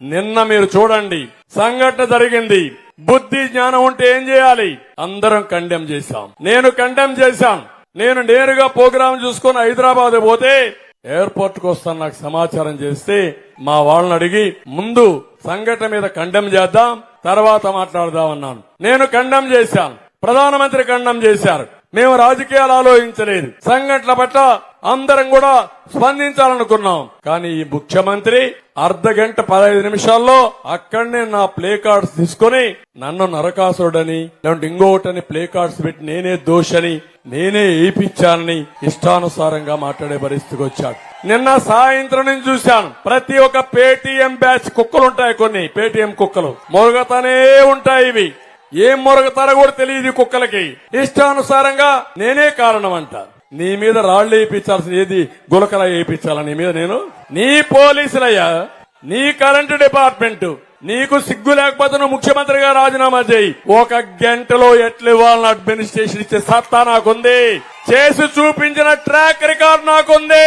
నిన్న మీరు చూడండి, సంఘటన జరిగింది. బుద్ధి జ్ఞానం ఉంటే ఏం చేయాలి? అందరం కండెమ్ చేశాం. నేను కండెమ్ చేశాను. నేను నేరుగా ప్రోగ్రాం చూసుకుని హైదరాబాద్ పోతే ఎయిర్పోర్ట్ కు వస్తాను. నాకు సమాచారం చేస్తే మా వాళ్ళని అడిగి ముందు సంఘటన మీద కండెమ్ చేద్దాం, తర్వాత మాట్లాడదామన్నాను. నేను కండెమ్ చేశాను, ప్రధానమంత్రి కండెమ్ చేశారు. మేము రాజకీయాలు ఆలోచించలేదు. సంఘటనల పట్ల అందరం కూడా స్పందించాలనుకున్నాం. కానీ ఈ ముఖ్యమంత్రి అర్ధగంట 15 నిమిషాల్లో అక్కడనే నా ప్లే కార్డ్స్ తీసుకుని నన్ను నరకాసుడని లేదంటే ఇంకొకటని ప్లే కార్డ్స్ పెట్టి నేనే దోషని, నేనే ఏపిచ్చానని ఇష్టానుసారంగా మాట్లాడే పరిస్థితికి వచ్చాడు. నిన్న సాయంత్రం నుంచి చూశాను, ప్రతి ఒక్క పేటీఎం బ్యాచ్ కుక్కలుంటాయి, కొన్ని పేటీఎం కుక్కలు మొరగతానే ఉంటాయి. ఇవి ఏం మొరగతారో కూడా తెలియదు కుక్కలకి. ఇష్టానుసారంగా నేనే కారణం అంట. నీ మీద రాళ్లు వేయించాల్సిన ఏది గులకల వేయించాలా నీ మీద? నేను నీ పోలీసులయ్యా, నీ కరెంటు డిపార్ట్మెంట్, నీకు సిగ్గు లేకపోతే నువ్వు ముఖ్యమంత్రిగా రాజీనామా చేయి. 1 గంటలో ఎట్లు ఇవ్వాలని అడ్మినిస్ట్రేషన్ ఇచ్చే సత్తా నాకుంది. చేసి చూపించిన ట్రాక్ రికార్డ్ నాకుంది.